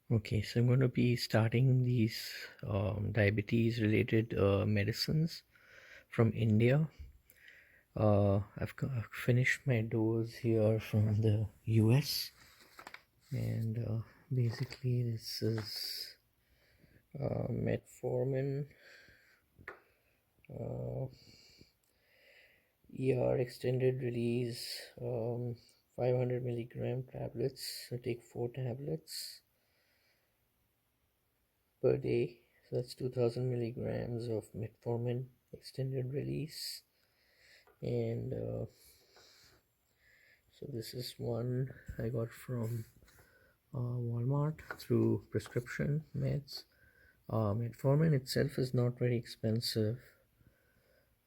Okay, so I'm going to be starting these diabetes related medicines from India. I've finished my dose here from the US, and basically, this is metformin, uh, ER extended release, 500 milligram tablets. I take 4 tablets per day, so that's 2000 milligrams of metformin extended release. And so this is one I got from Walmart through prescription meds. Metformin itself is not very expensive,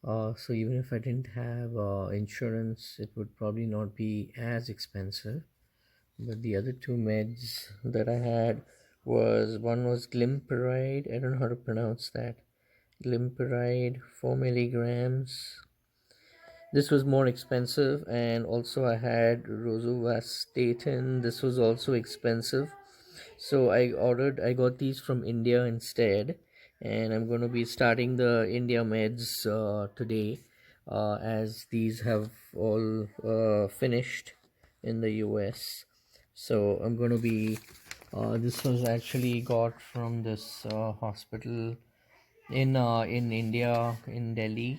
so even if I didn't have insurance, it would probably not be as expensive. But the other two meds that I had was, one was Glimperide. I don't know how to pronounce that. Glimperide, 4 milligrams. This was more expensive, and also I had Rosuvas. This was also expensive. So I got these from India instead, and I'm going to be starting the India meds today, as these have all finished in the US. So I'm going to be, this was actually got from this hospital in India, in Delhi,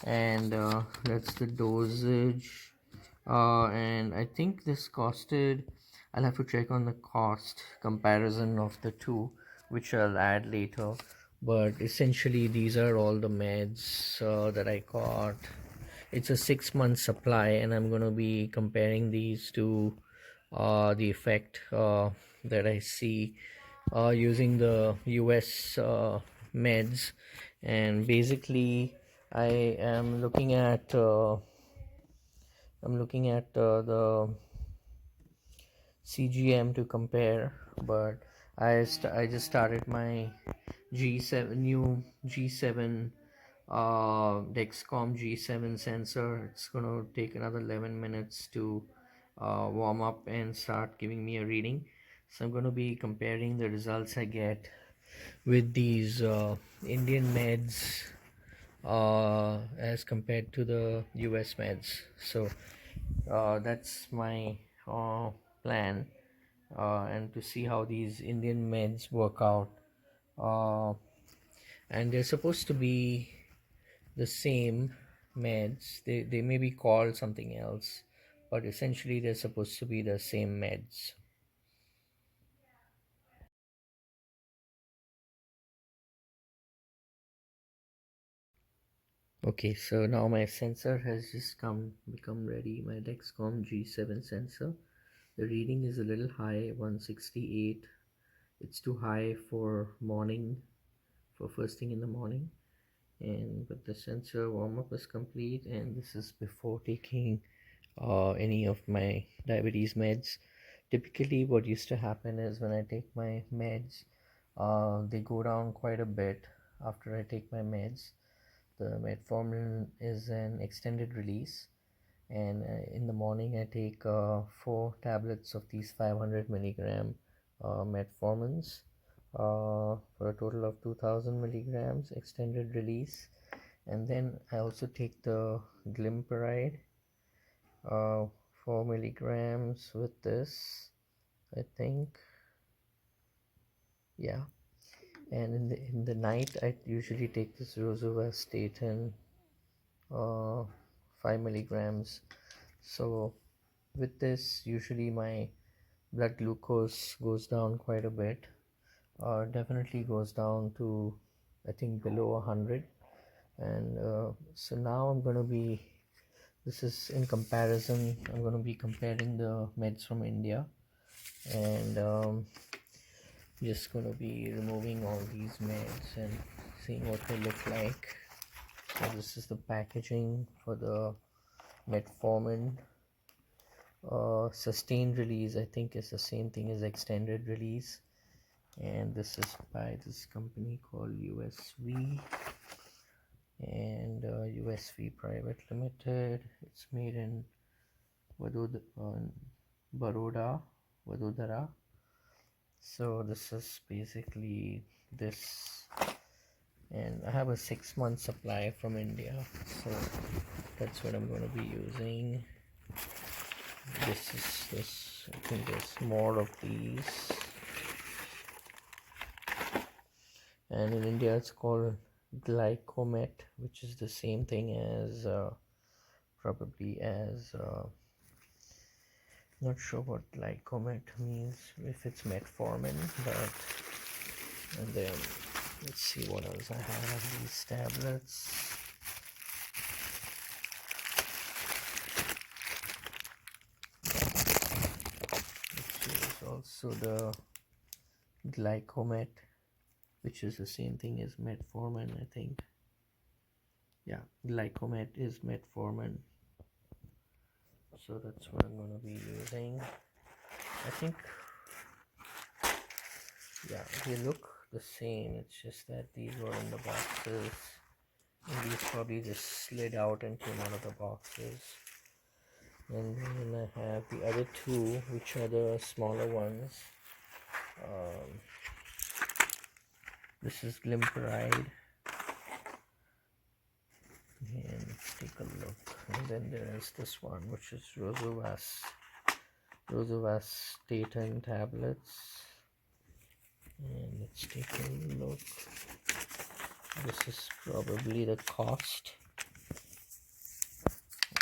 and that's the dosage. And I think this costed, I'll have to check on the cost comparison of the two, which I'll add later. But essentially, these are all the meds that I got. It's a 6 month supply, and I'm going to be comparing these to the effect that I see using the US meds. And basically, I am looking at the CGM to compare, but I just started my G7 new G7 Dexcom G7 sensor. It's gonna take another 11 minutes to warm up and start giving me a reading. So I'm gonna be comparing the results I get with these Indian meds as compared to the US meds. So that's my plan, and to see how these Indian meds work out. Uh, and they're supposed to be the same meds. They may be called something else, but essentially they're supposed to be the same meds. Okay, so now my sensor has just become ready. My Dexcom G7 sensor. The reading is a little high, 168. It's too high for morning, for first thing in the morning. And but the sensor warm up is complete, and this is before taking any of my diabetes meds. Typically, what used to happen is when I take my meds, they go down quite a bit after I take my meds. The metformin is an extended release, and in the morning I take 4 tablets of these 500 milligram metformins for a total of 2000 milligrams extended release. And then I also take the Glimperide, uh, 4 milligrams with this, I think. Yeah. And in the night I usually take this Rosuvas, uh, 5 milligrams. So with this, usually my blood glucose goes down quite a bit, definitely goes down to, I think, below 100. And so now I'm going to be, this is in comparison, I'm going to be comparing the meds from India, and just going to be removing all these meds and seeing what they look like. So this is the packaging for the metformin. Sustained release, I think, is the same thing as extended release, and this is by this company called USV, and USV Private Limited. It's made in Vadodara, Vadodara, So this is basically this, and I have a 6-month supply from India, so that's what I'm going to be using. I think there's more of these, and in India it's called Glycomet, which is the same thing as probably as not sure what Glycomet means, if it's metformin, but. And then let's see what else I have. These tablets, which is also the Glycomet, which is the same thing as metformin, I think. Yeah, Glycomet is metformin, so that's what I'm going to be using. I think, yeah, they look the same. It's just that these were in the boxes, and these probably just slid out and came out of the boxes. And then I have the other two, which are the smaller ones. This is Glimestar, and let's take a look. And then there is this one, which is Rosuvas Statin tablets. And let's take a look. This is probably the cost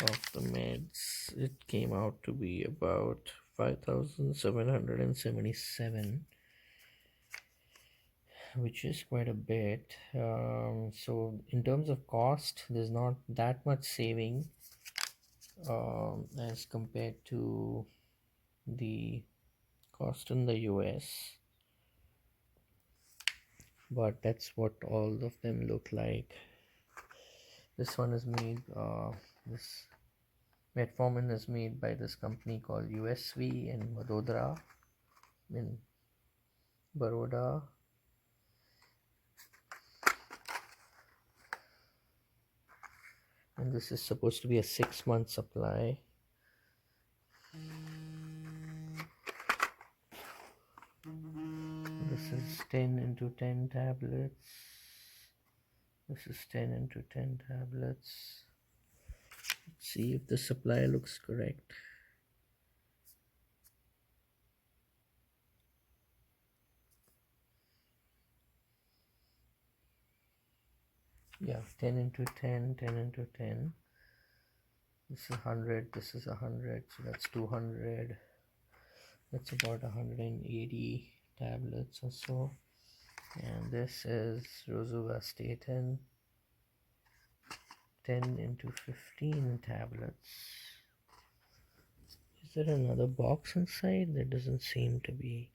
of the meds. It came out to be about 5,777, which is quite a bit. So in terms of cost, there's not that much saving as compared to the cost in the US, but that's what all of them look like. This one is made, this metformin is made by this company called USV in Vadodara, in Baroda. And this is supposed to be a 6-month supply. This is 10 into 10 tablets. This is 10 into 10 tablets. Let's see if the supply looks correct. Yeah, 10 into 10, 10 into 10. This is 100, this is 100, so that's 200. That's about 180 tablets or so. And this is Rosuvas Statin, 10 into 15 tablets. Is there another box inside? There doesn't seem to be.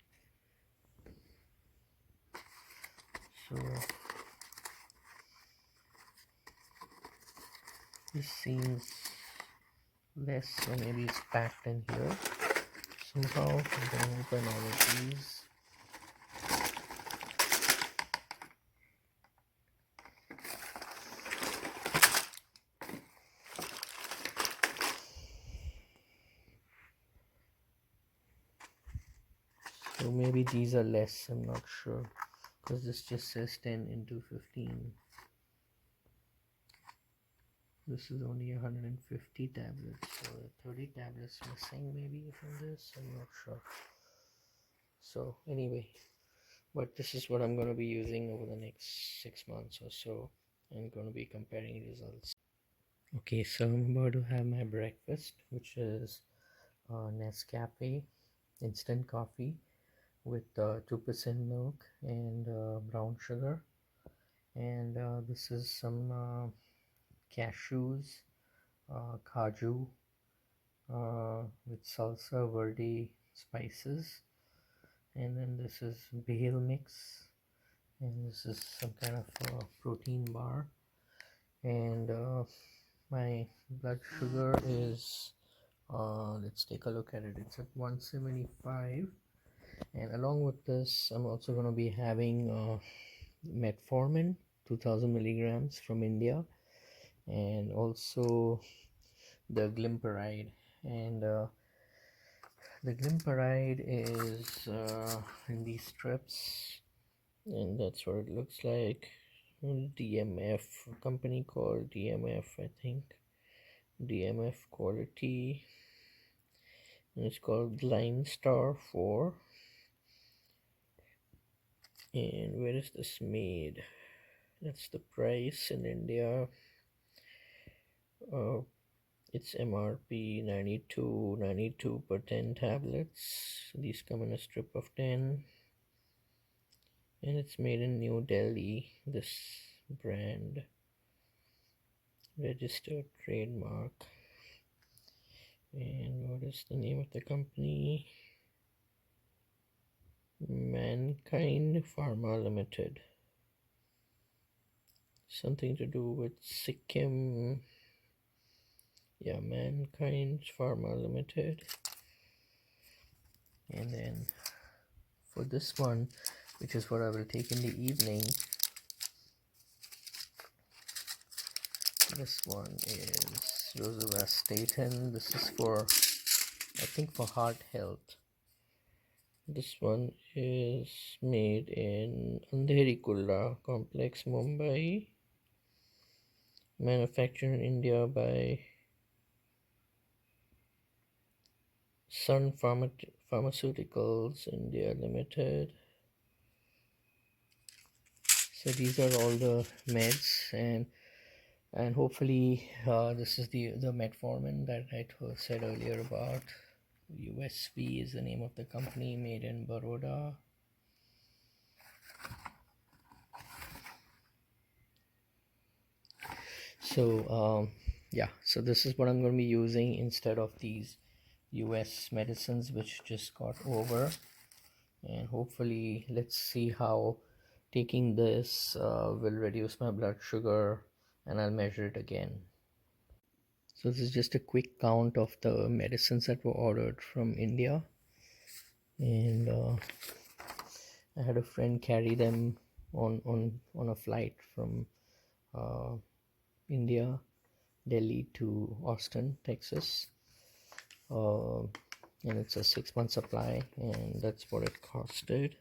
So this seems less, so maybe it's packed in here somehow. I'm gonna open all of these. So maybe these are less, I'm not sure, because this just says 10 into 15. This is only 150 tablets, so 30 tablets missing maybe from this, I'm not sure. So anyway, but this is what I'm going to be using over the next 6 months or so. I'm going to be comparing results. Okay, so I'm about to have my breakfast, which is Nescafe instant coffee with 2% milk and brown sugar. And this is some cashews, kaju with salsa verde spices, and then this is bale mix, and this is some kind of protein bar, and my blood sugar is let's take a look at it. It's at 175, and along with this I'm also going to be having metformin 2000 milligrams from India, and also the Glimestar, and The Glimparide is in these strips, and that's what it looks like. DMF, a company called DMF, I think. DMF quality, and it's called Glimestar 4. And where is this made? That's the price in India. It's MRP 92 per 10 tablets. These come in a strip of 10, and it's made in New Delhi. This brand, registered trademark. And what is the name of the company? Mankind Pharma Limited. Something to do with Sikkim. Yeah, Mankind Pharma Limited. And then for this one, which is what I will take in the evening, this one is Rosuvas. This is for, I think, for heart health. This one is made in Andheri Kulla complex, Mumbai. Manufactured in India by Sun Pharmaceuticals India Limited. So these are all the meds, and hopefully this is the metformin that I said earlier about. USV is the name of the company, made in Baroda. So yeah, so this is what I'm going to be using instead of these US medicines which just got over. And hopefully let's see how taking this will reduce my blood sugar, and I'll measure it again. So this is just a quick count of the medicines that were ordered from India, and I had a friend carry them on a flight from India, Delhi to Austin, Texas, and it's a 6-month supply, and that's what it costed.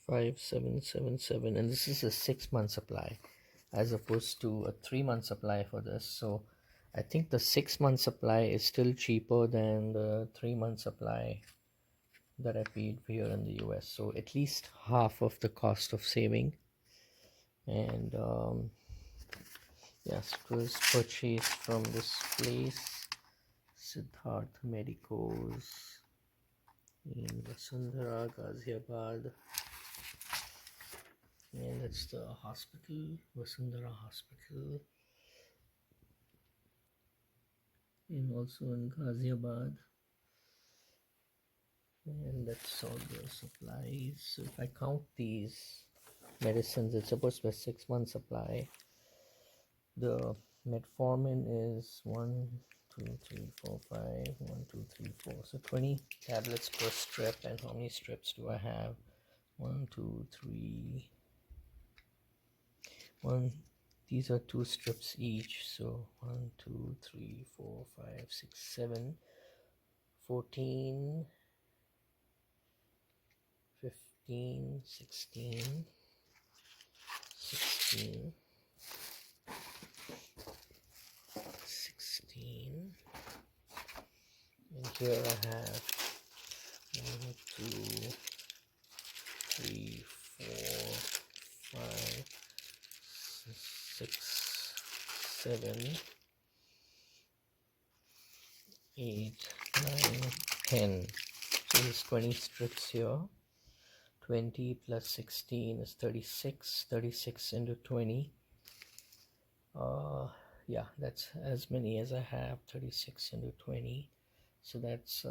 5777, and this is a 6-month supply as opposed to a 3-month supply for this. So I think the 6-month supply is still cheaper than the 3-month supply that I paid here in the US, so at least half of the cost of saving. And yes, it was purchased from this place, Siddharth Medicos in Vasundhara, Ghaziabad. And that's the hospital, Vasundhara Hospital, and also in Ghaziabad. And that's all the supplies. So if I count these medicines, it's supposed to be a 6-month supply. The metformin is 1, 2, 3, 4, 5, 1, 2, 3, 4. So 20 tablets per strip. And how many strips do I have? 1, 2, 3. These are 2 strips each. So 1, 2, 3, 4, 5, 6, 7, 14, 15, 16, 16, 16, and here I have 1, 2, 3, 4, 5, 6, 7, 8, 9, 10. So there's 20 strips here. 20 plus 16 is 36. 36 into 20. Yeah, that's as many as I have. 36 into 20. So that's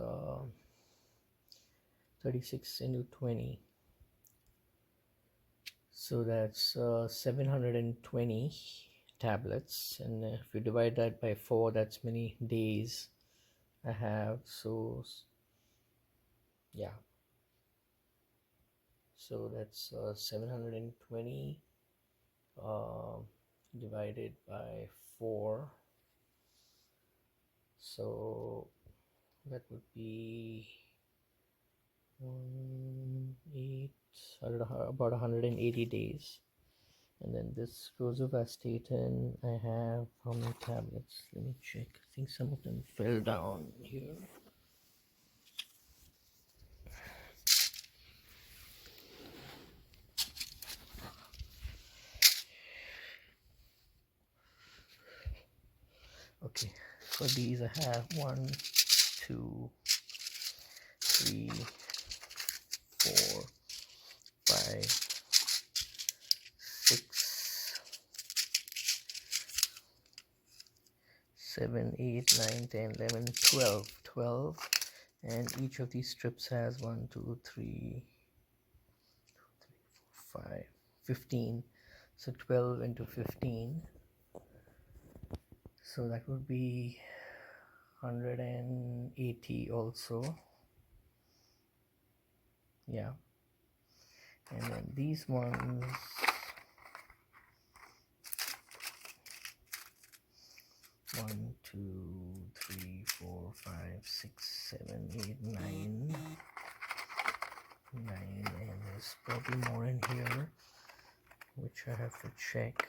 36 into 20. So that's 720 tablets. And if you divide that by 4, that's many days I have. So yeah. So that's 720 divided by 4. So that would be 8, about 180 days. And then this Rosuvas, I have how many tablets? Let me check. I think some of them fell down here. Okay, for these I have 1, 2, 3, 4, 5, 6, 7, 8, 9, 10, 11, 12, and each of these strips has 1, 2, 3, 4, 5, 15. So 12 into 15, so that would be 180 also. Yeah, and then these ones, 1, 2, 3, 4, 5, 6, 7, 8, 9, and there's probably more in here which I have to check.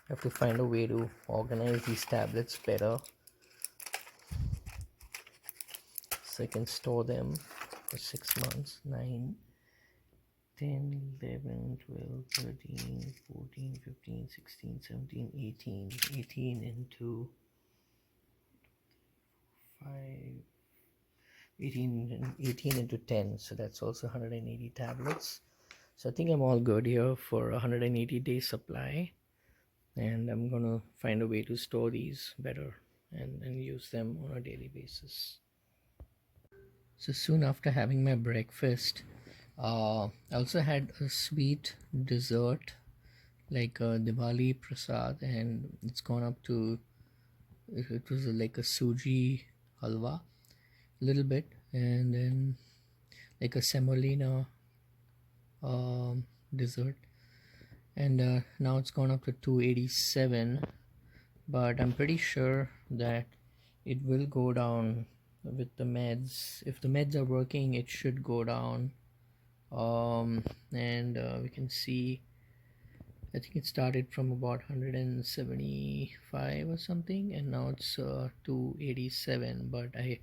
I have to find a way to organize these tablets better so I can store them for 6 months. 9, 10, 11, 12, 13, 14, 15, 16, 17, 18. 18 into 5, 18 into 10, so that's also 180 tablets. So I think I'm all good here for 180-day supply, and I'm gonna find a way to store these better and use them on a daily basis. So soon after having my breakfast, I also had a sweet dessert like a Diwali prasad, and it's gone up to, it was like a suji halwa, a little bit, and then like a semolina dessert, and now it's gone up to 287, but I'm pretty sure that it will go down with the meds. If the meds are working, it should go down. And we can see, I think it started from about 175 or something, and now it's 287, but I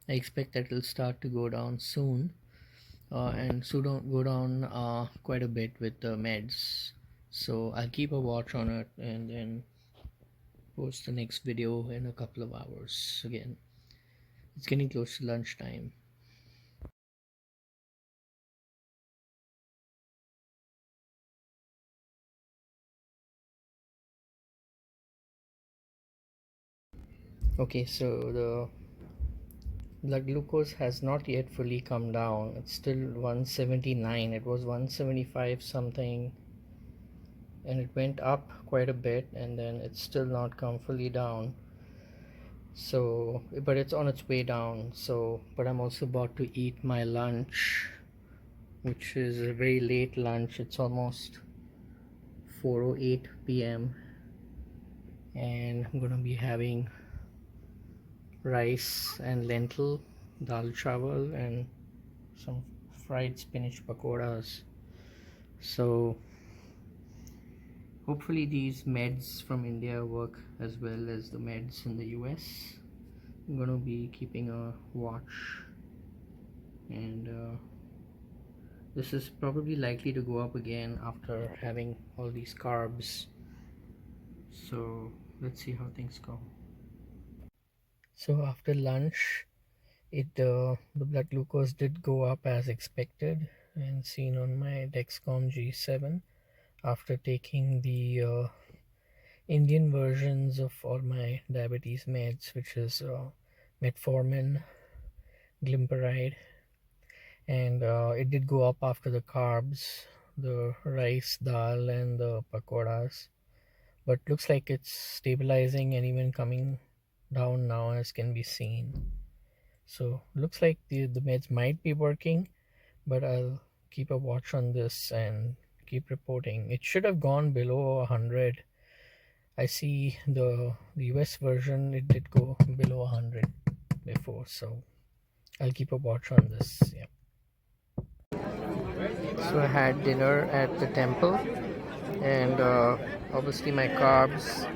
expect that it'll start to go down soon, and so don't go down quite a bit with the meds. So I'll keep a watch on it and then post the next video in a couple of hours. Again, it's getting close to lunchtime. Okay, so the blood glucose has not yet fully come down. It's still 179. It was 175 something, and it went up quite a bit, and then it's still not come fully down. So, but it's on its way down. So, but I'm also about to eat my lunch, which is a very late lunch. It's almost 4:08 p.m. and I'm gonna be having rice and lentil dal chawal and some fried spinach pakoras. So hopefully these meds from India work as well as the meds in the US. I'm gonna be keeping a watch, and this is probably likely to go up again after having all these carbs. So let's see how things go. So after lunch, the blood glucose did go up as expected and seen on my Dexcom G7 after taking the Indian versions of all my diabetes meds, which is metformin, glimepiride, and it did go up after the carbs, the rice, dal, and the pakoras, but looks like it's stabilizing and even coming down now, as can be seen. So looks like the meds might be working, but I'll keep a watch on this and keep reporting. It should have gone below 100. I see the US version, it did go below 100 before, so I'll keep a watch on this. Yeah. So I had dinner at the temple, and obviously my carbs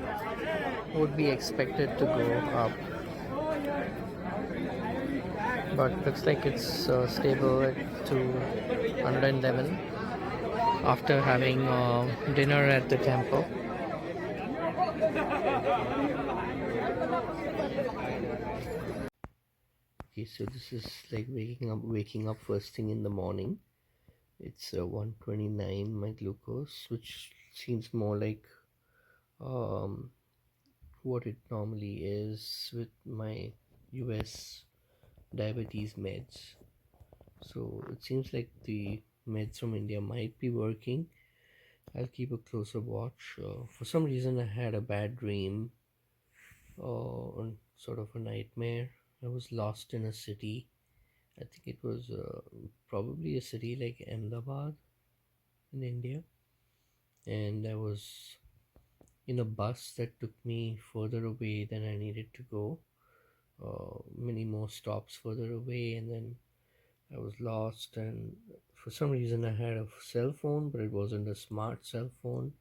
would be expected to go up, but looks like it's stable at to 111 after having dinner at the temple. Okay, so this is like waking up first thing in the morning. It's 129 my glucose, which seems more like um, what it normally is with my US diabetes meds. So it seems like the meds from India might be working. I'll keep a closer watch. For some reason, I had a bad dream, sort of a nightmare. I was lost in a city. I think it was probably a city like Ahmedabad in India, and I was in a bus that took me further away than I needed to go. Many more stops further away, and then I was lost. And for some reason, I had a cell phone, but it wasn't a smart cell phone,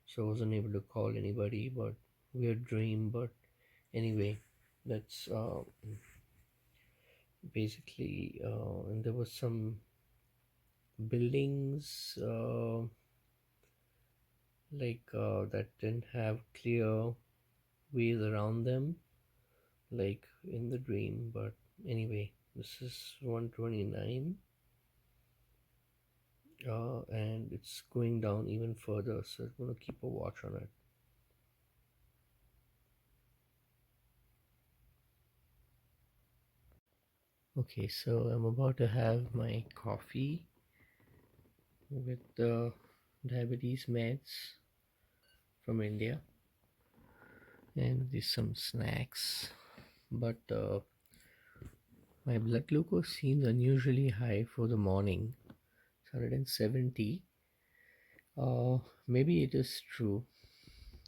so I wasn't able to call anybody. But weird dream. But anyway, that's basically. And there was some buildings that didn't have clear ways around them, like in the dream. But anyway, this is 129, and it's going down even further, so I'm gonna keep a watch on it. Okay, so I'm about to have my coffee with the diabetes meds from India, and there's some snacks. But my blood glucose seems unusually high for the morning. It's 170. Maybe it is true,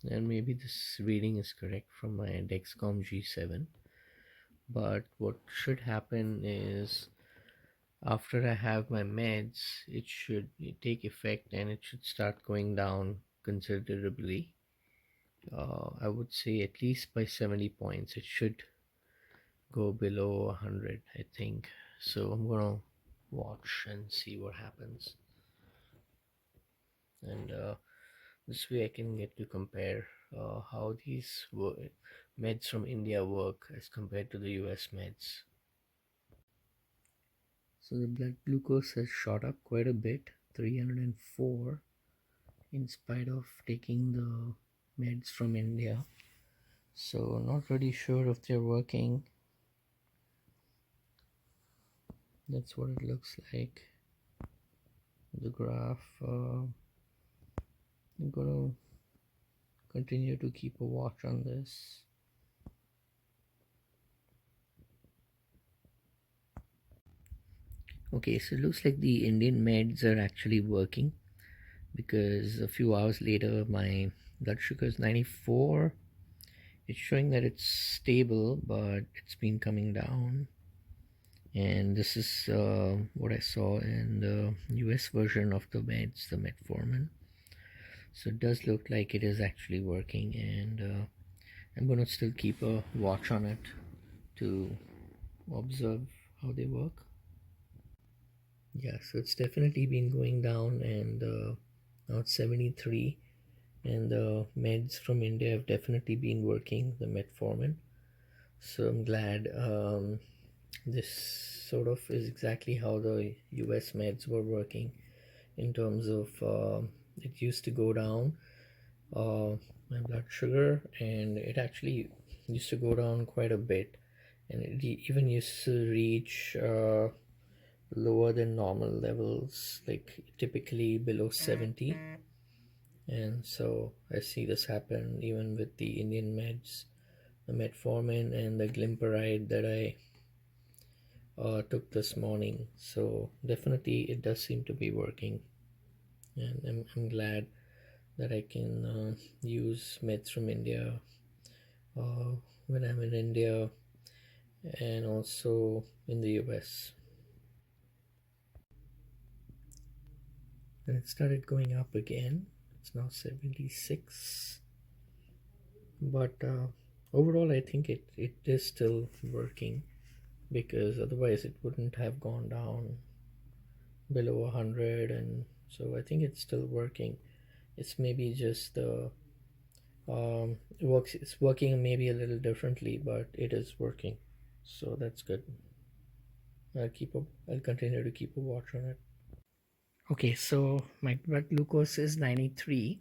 and maybe this reading is correct from my Dexcom G7. But what should happen is after I have my meds, it should take effect and it should start going down considerably. I would say at least by 70 points. It should go below 100, I think. So I'm gonna watch and see what happens. And this way I can get to compare how these meds from India work as compared to the US meds. So the blood glucose has shot up quite a bit, 304, in spite of taking the meds from India. So not really sure if they're working. That's what it looks like. The graph. I'm gonna continue to keep a watch on this. Okay, so it looks like the Indian meds are actually working, because a few hours later my blood sugar is 94. It's showing that it's stable, but it's been coming down. And this is what I saw in the US version of the meds, the metformin. So it does look like it is actually working, and I'm going to still keep a watch on it to observe how they work. Yeah, so it's definitely been going down, and now it's 73, and the meds from India have definitely been working, the metformin. So I'm glad this sort of is exactly how the US meds were working, in terms of it used to go down my blood sugar, and it actually used to go down quite a bit, and it even used to reach lower than normal levels, like typically below 70. And so I see this happen even with the Indian meds, the metformin and the glimepiride that I took this morning. So definitely it does seem to be working, and I'm glad that I can use meds from India uh, when I'm in India and also in the US. And it started going up again. It's now 76, but overall I think it is still working, because otherwise it wouldn't have gone down below 100. And so I think it's still working. It's maybe just it's working maybe a little differently, but it is working, so that's good. I'll continue to keep a watch on it. Okay, so my blood glucose is 93.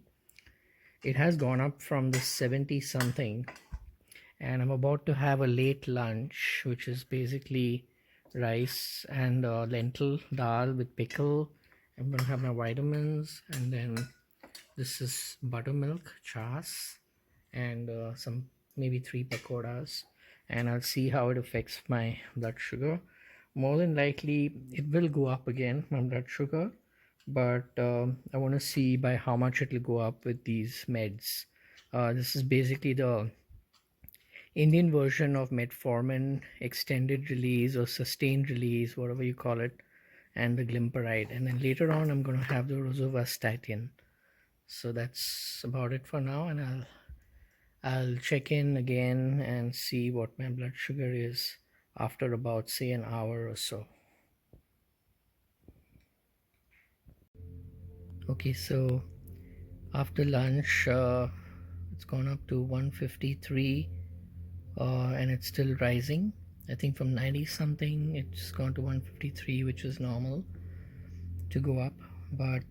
It has gone up from the 70 something, and I'm about to have a late lunch, which is basically rice and lentil dal with pickle. I'm gonna have my vitamins, and then this is buttermilk, chas, and some maybe three pakoras, and I'll see how it affects my blood sugar. More than likely, it will go up again, my blood sugar, but I want to see by how much it will go up with these meds. This is basically the Indian version of metformin, extended release or sustained release, whatever you call it, and the glimparide. And then later on, I'm going to have the Rosuvas. So that's about it for now, and I'll check in again and see what my blood sugar is after about, say, an hour or so. Okay, so after lunch, it's gone up to 153, and it's still rising. I think from 90 something, it's gone to 153, which is normal to go up. But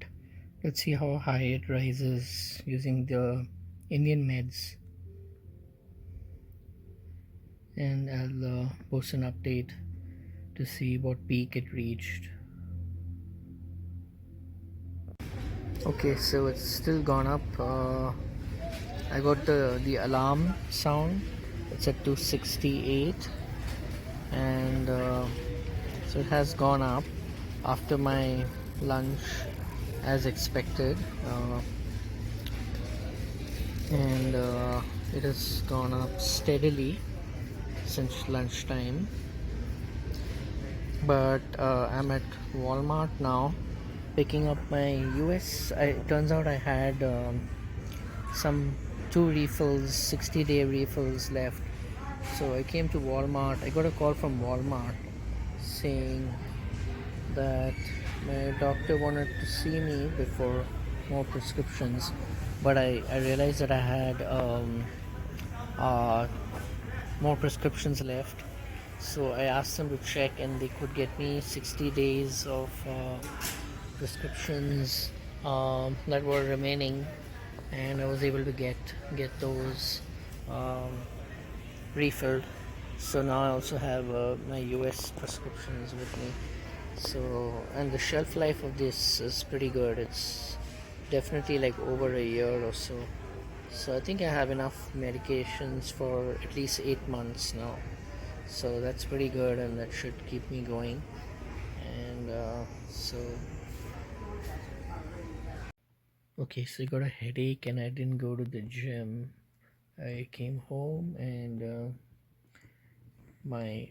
let's see how high it rises using the Indian meds, and I'll post an update to see what peak it reached. Okay, so it's still gone up. I got the alarm sound. It's at 268, and so it has gone up after my lunch as expected, and it has gone up steadily since lunchtime. But I'm at Walmart now picking up my US. It turns out I had some 2 refills, 60-day refills left. So I came to Walmart. I got a call from Walmart saying that my doctor wanted to see me before more prescriptions, but I realized that I had uh, more prescriptions left. So I asked them to check, and they could get me 60 days of prescriptions that were remaining, and I was able to get those um, refilled. So now I also have my US prescriptions with me. So, and the shelf life of this is pretty good. It's definitely like over a year or so. So I think I have enough medications for at least 8 months now. So that's pretty good, and that should keep me going. And okay, so I got a headache and I didn't go to the gym. I came home, and my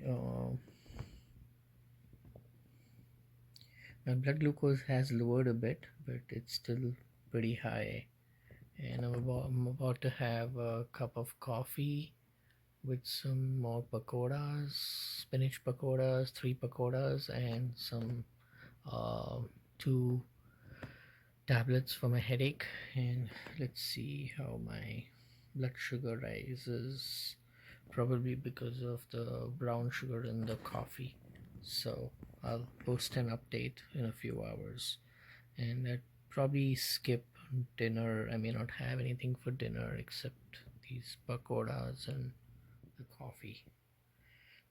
my blood glucose has lowered a bit, but it's still pretty high. And I'm about to have a cup of coffee with some more pakoras, spinach pakoras, 3 pakoras, and some uh, 2 tablets for my headache. And let's see how my blood sugar rises, probably because of the brown sugar in the coffee. So I'll post an update in a few hours, and I'd probably skip dinner. I may not have anything for dinner except these pakoras and the coffee.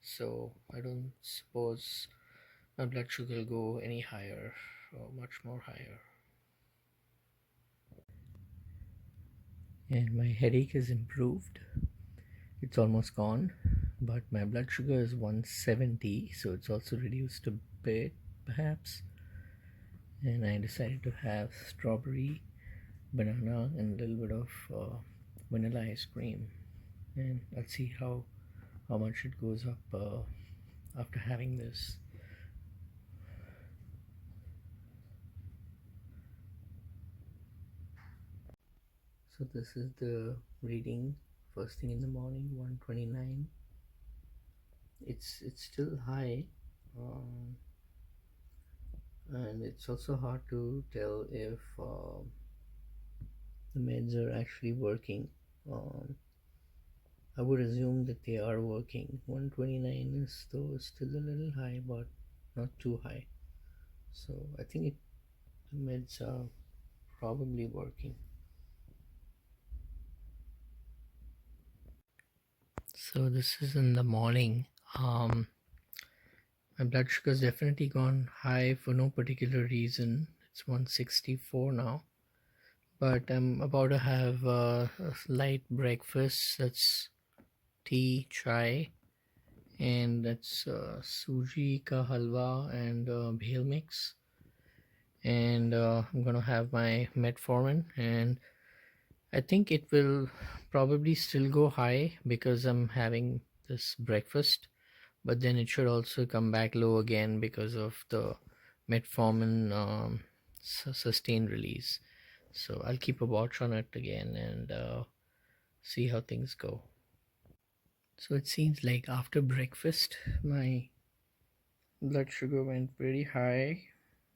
So I don't suppose my blood sugar will go any higher or much more higher. And my headache has improved. It's almost gone. but my blood sugar is 170, so it's also reduced a bit perhaps. And I decided to have strawberry, banana, and a little bit of vanilla ice cream, and let's see how much it goes up after having this. So this is the reading first thing in the morning, 129. It's still high, and it's also hard to tell if the meds are actually working. I would assume that they are working. 129 is though still a little high, but not too high. So I think the meds are probably working. So this is in the morning. My blood sugar has definitely gone high for no particular reason. It's 164 now. But I'm about to have a light breakfast. That's tea, chai, and that's suji ka halwa and bhel mix. And I'm gonna have my metformin, and I think it will probably still go high because I'm having this breakfast, but then it should also come back low again because of the metformin sustained release. So I'll keep a watch on it again and see how things go. So it seems like after breakfast my blood sugar went pretty high,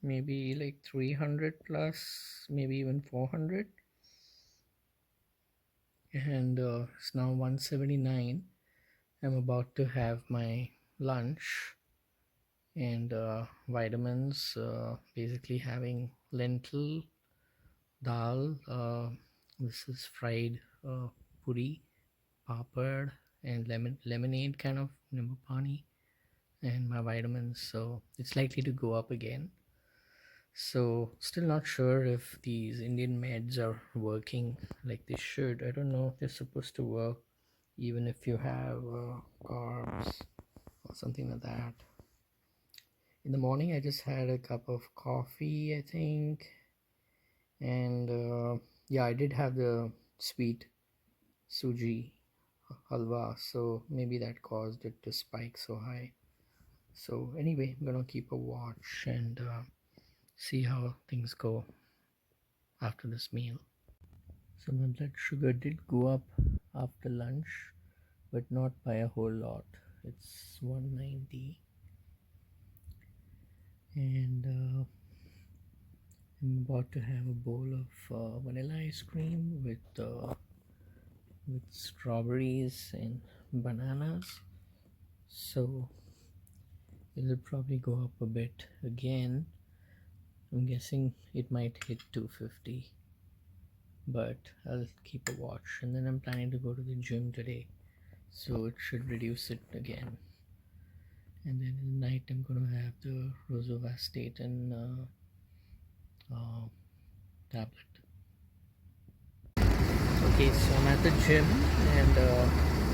maybe like 300 plus, maybe even 400, and it's now 179. I'm about to have my lunch and vitamins, basically having lentil dal, this is fried puri, papad, and lemonade kind of nimbu pani, and my vitamins. So it's likely to go up again. So still not sure if these Indian meds are working like they should. I don't know if they're supposed to work even if you have carbs or something like that. In the morning I just had a cup of coffee, I think, and yeah, I did have the sweet suji halwa, so maybe that caused it to spike so high. So anyway, I'm gonna keep a watch and see how things go after this meal. So my blood sugar did go up after lunch, but not by a whole lot. It's 190, and I'm about to have a bowl of vanilla ice cream with strawberries and bananas. So it'll probably go up a bit again. I'm guessing it might hit 250, but I'll keep a watch. And then I'm planning to go to the gym today, so it should reduce it again. And then in the night I'm gonna have the Rosuvas and tablet. Okay, so I'm at the gym and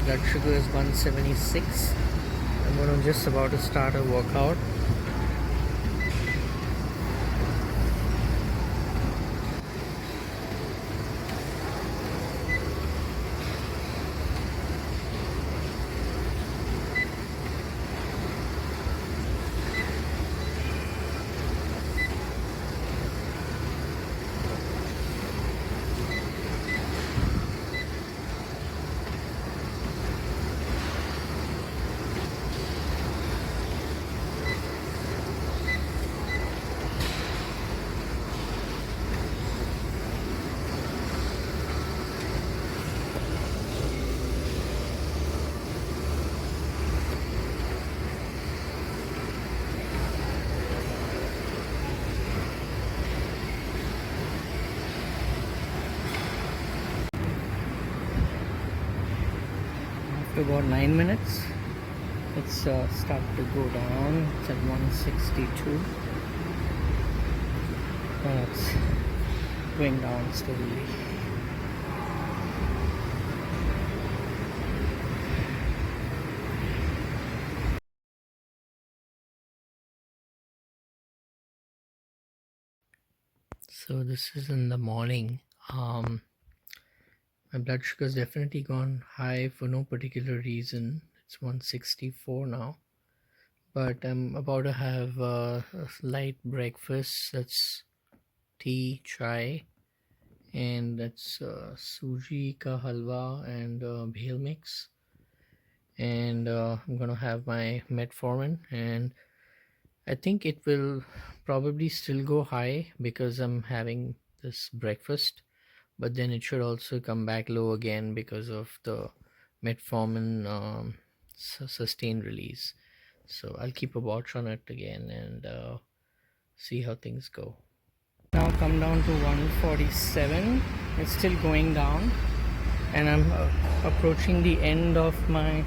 blood sugar is 176. I'm gonna just about to start a workout. After about 9 minutes, it's start to go down. It's at 162. It's going down steadily. So this is in the morning. My blood sugar's definitely gone high for no particular reason. It's 164 now. But I'm about to have a light breakfast. That's tea, chai, and that's suji ka halwa and bhel mix. And I'm gonna have my metformin, and I think it will probably still go high because I'm having this breakfast, but then it should also come back low again because of the metformin sustained release. So I'll keep a watch on it again and see how things go. Now come down to 147. It's still going down, and I'm approaching the end of my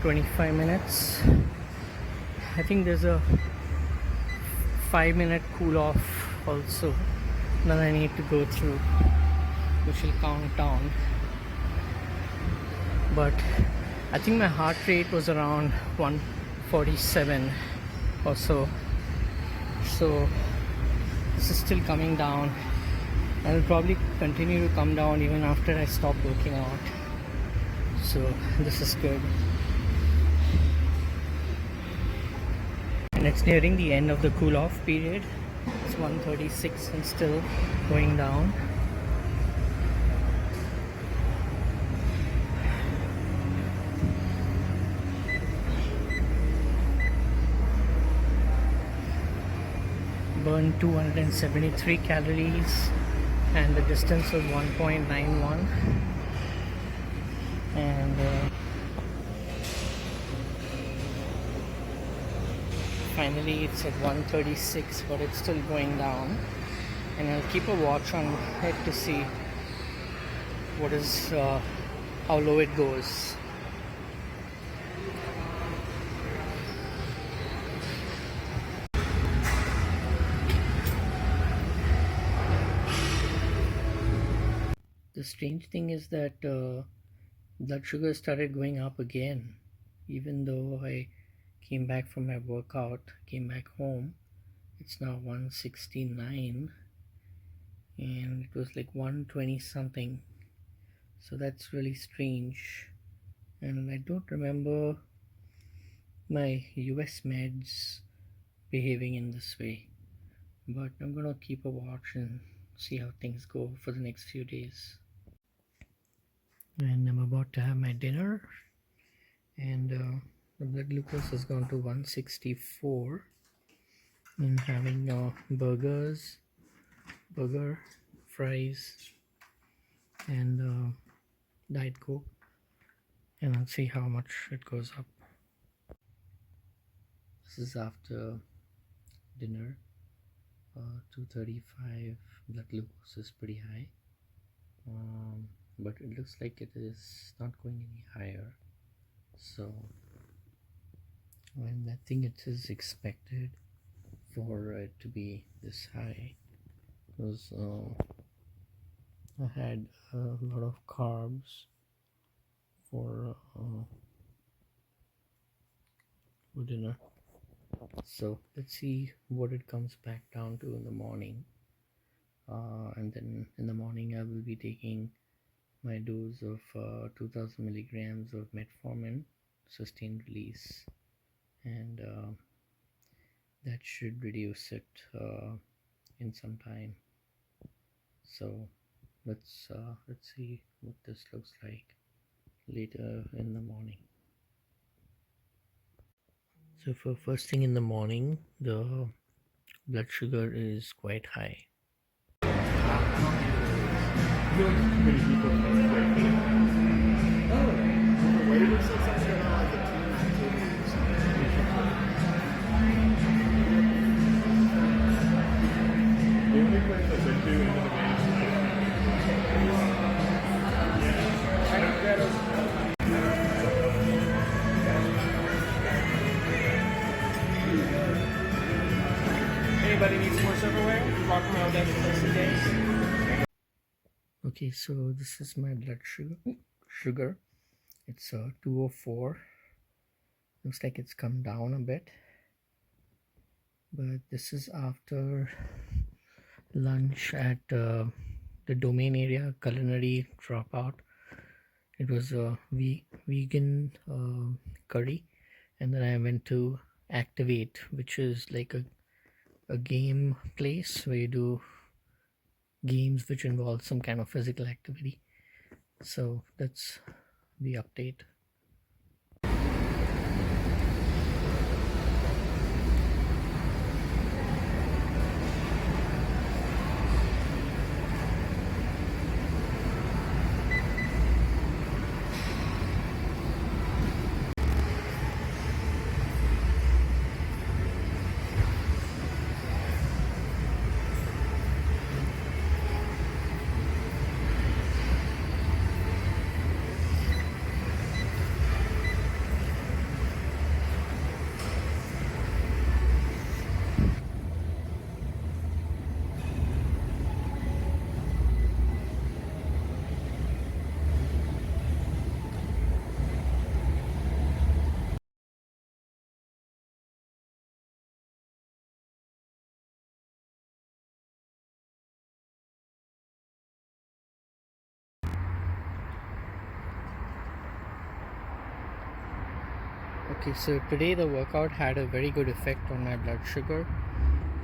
25 minutes. I think there's a 5-minute cool off also that I need to go through, which will count down. But I think my heart rate was around 147 or so. So this is still coming down, and will probably continue to come down even after I stop working out. So this is good. And it's nearing the end of the cool off period. It's 136 and still going down. Burned 273 calories, and the distance was 1.91. And finally it's at 136, but it's still going down, and I'll keep a watch on it to see what is how low it goes. The strange thing is that blood sugar started going up again, even though I came back from my workout, came back home. It's now 169, and it was like 120 something. So that's really strange, and I don't remember my US meds behaving in this way, but I'm gonna keep a watch and see how things go for the next few days. And I'm about to have my dinner, and the blood glucose has gone to 164. I'm having burger, fries, and Diet Coke, and I'll see how much it goes up. This is after dinner. 235. Blood glucose is pretty high, but it looks like it is not going any higher. So, and I think it is expected for it to be this high, because I had a lot of carbs for dinner. So let's see what it comes back down to in the morning, and then in the morning I will be taking my dose of 2000 milligrams of metformin sustained release, and that should reduce it in some time. So let's see what this looks like later in the morning. So for first thing in the morning, the blood sugar is quite high. Anybody needs more silverware? You walk around every 60 days. Okay, so this is my blood sugar. It's 204. Looks like it's come down a bit, but this is after lunch at the domain area culinary dropout. It was a vegan curry, and then I went to Activate, which is like a game place where you do games which involve some kind of physical activity. So that's the update. Okay, so today the workout had a very good effect on my blood sugar.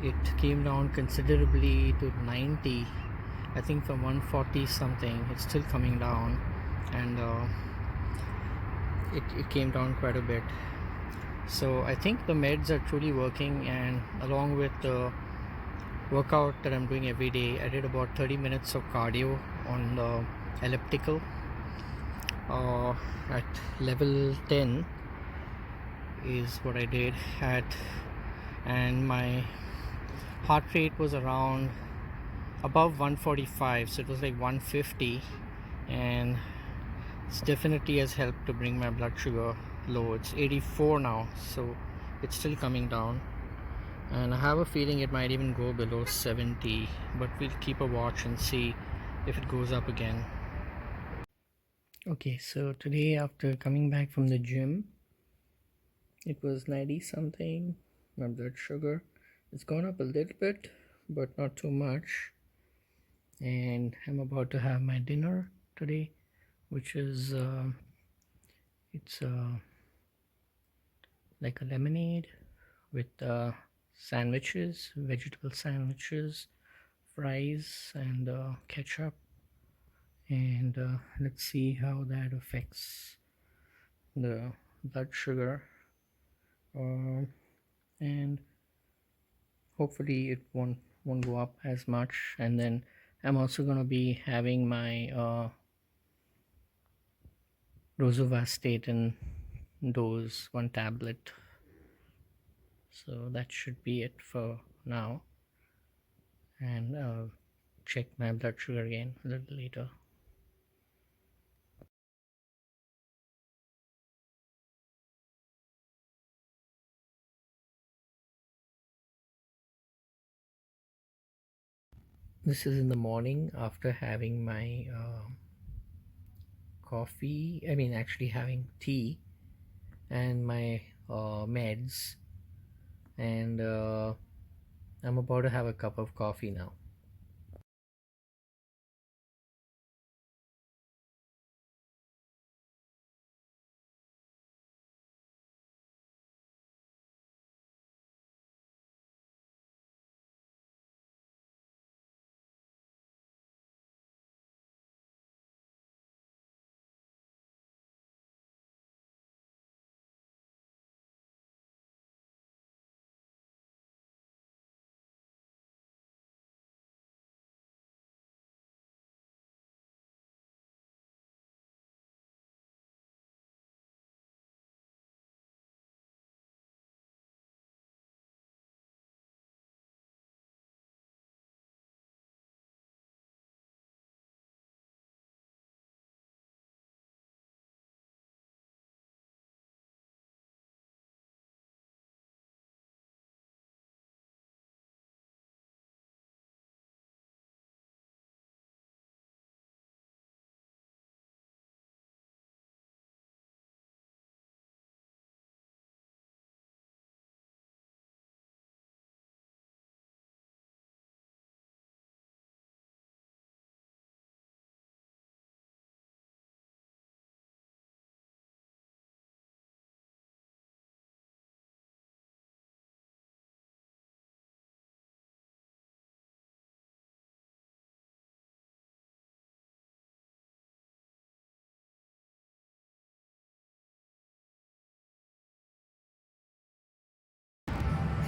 It came down considerably to 90. I think from 140 something, it's still coming down, and it came down quite a bit. So I think the meds are truly working, and along with the workout that I'm doing every day, I did about 30 minutes of cardio on the elliptical at level 10 is what I did at, and my heart rate was around above 145, so it was like 150, and it's definitely has helped to bring my blood sugar low. It's 84 now, so it's still coming down, and I have a feeling it might even go below 70, but we'll keep a watch and see if it goes up again. Okay, so today after coming back from the gym, it was 90 something. My blood sugar, it's gone up a little bit, but not too much, and I'm about to have my dinner today, which is it's like a lemonade with sandwiches, vegetable sandwiches, fries, and ketchup. And let's see how that affects the blood sugar. And hopefully it won't go up as much. And then I'm also gonna be having my Rosuvas dose, one tablet. So that should be it for now, and check my blood sugar again a little later. This is in the morning after having my coffee. I mean, actually having tea and my meds, and I'm about to have a cup of coffee now.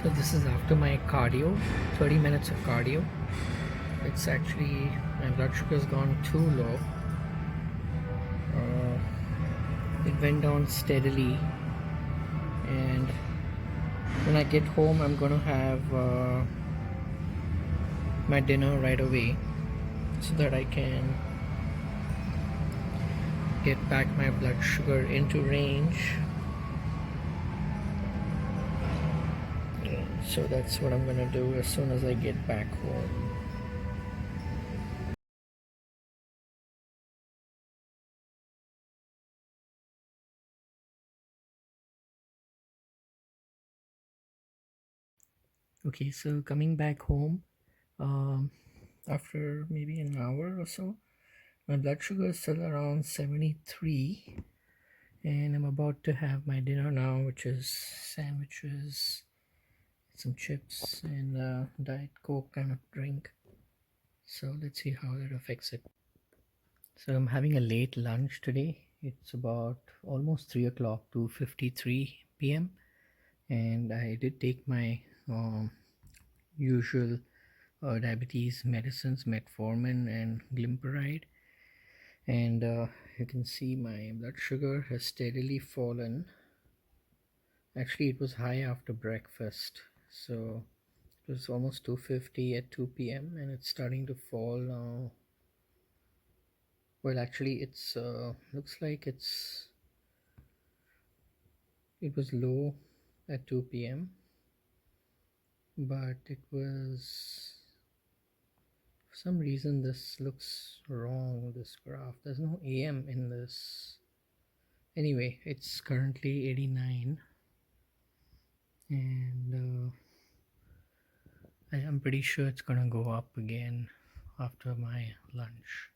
So this is after my cardio, 30 minutes of cardio. It's actually, my blood sugar's gone too low. It went down steadily, and when I get home I'm gonna have my dinner right away so that I can get back my blood sugar into range. So that's what I'm gonna do as soon as I get back home. Okay, so coming back home, after maybe an hour or so, my blood sugar is still around 73, and I'm about to have my dinner now, which is sandwiches, some chips, and Diet Coke kind of drink. So let's see how that affects it. So I'm having a late lunch today. It's about almost 3 o'clock, 2:53 p.m. And I did take my usual diabetes medicines, metformin and glimepiride, and you can see my blood sugar has steadily fallen. Actually, it was high after breakfast, so it was almost 250 at 2 p.m. and it's starting to fall now. Well, actually, it's looks like it was low at 2 p.m. but it was, for some reason this looks wrong, this graph. There's no AM in this. Anyway, it's currently 89, and I'm pretty sure it's gonna go up again after my lunch.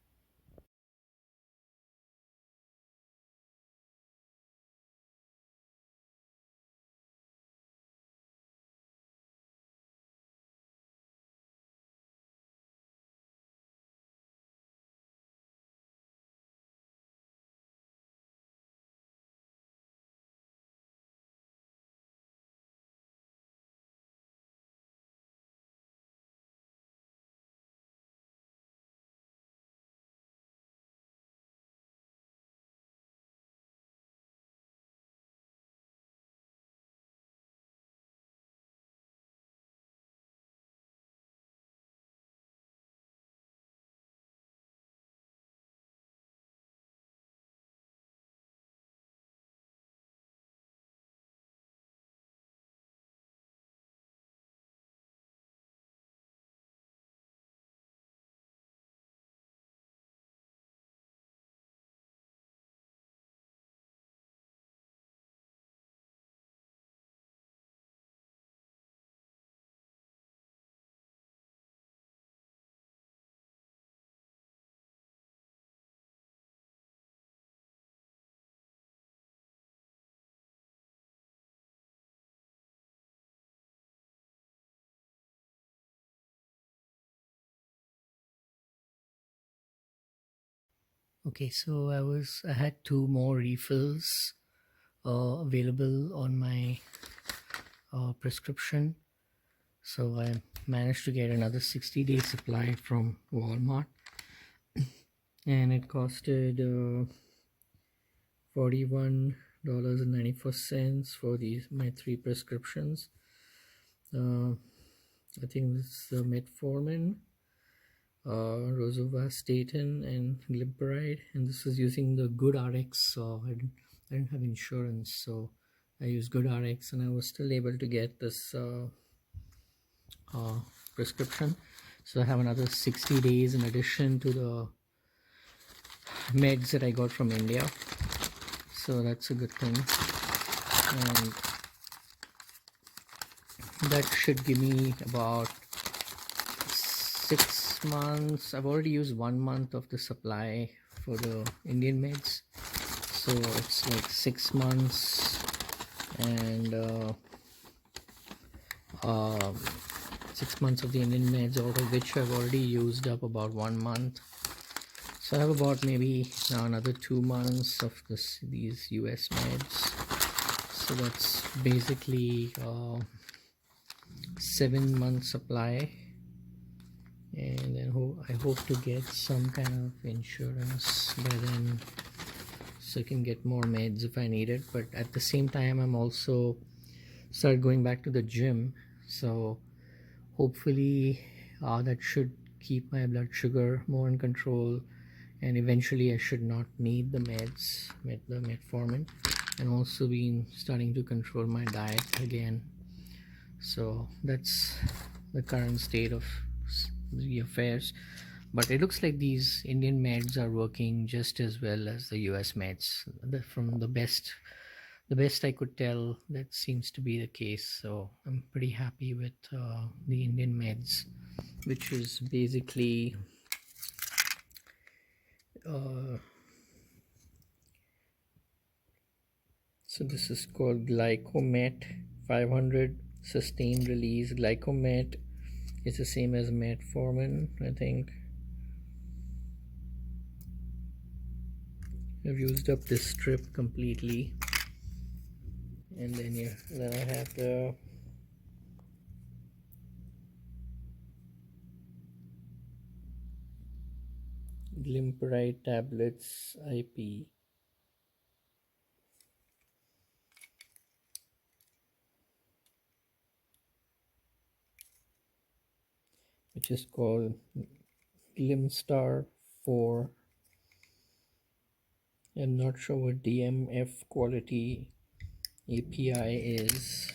Okay, so I had two more refills available on my prescription. So I managed to get another 60-day supply from Walmart, and it costed $41.94 for my three prescriptions. I think this is metformin, Rosuvas, and glimepiride, and this is using the Good RX. I didn't have insurance, so I used Good RX, and I was still able to get this prescription. So I have another 60 days in addition to the meds that I got from India, so that's a good thing, and that should give me about 6 months. I've already used 1 month of the supply for the Indian meds, so it's like 6 months, and 6 months of the Indian meds, out of which I've already used up about 1 month. So I have about maybe now another 2 months of these US meds. So that's basically 7-month supply, and then I hope to get some kind of insurance by then, so I can get more meds if I need it. But at the same time, I'm also start going back to the gym, so hopefully that should keep my blood sugar more in control, and eventually I should not need the the metformin, and also been starting to control my diet again. So that's the current state of the affairs. But it looks like these Indian meds are working just as well as the US meds. From the best I could tell, that seems to be the case. So I'm pretty happy with the Indian meds, which is basically so this is called Glycomet-500 sustained release. Glycomet is the same as metformin, I think. I've used up this strip completely, and then I have the Glimestar tablets IP, which is called Glimestar 4. I'm not sure what DMF quality API is.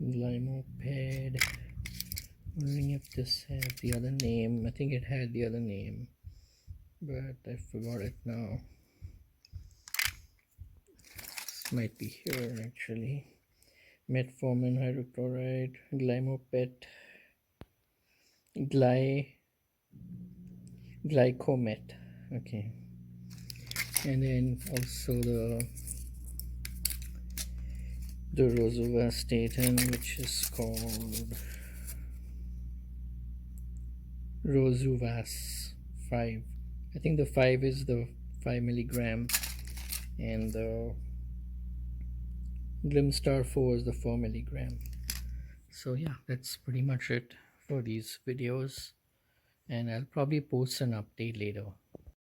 Glycomet. Wondering if this had the other name. I think it had the other name, but I forgot it now. This might be here actually. Metformin hydrochloride, Glycomet. Okay, and then also the Rosuvas statin, which is called Rosuvas 5. I think the 5 is the 5 milligram, and the Glimestar 4 is the 4 milligram. So yeah, that's pretty much it for these videos, and I'll probably post an update later.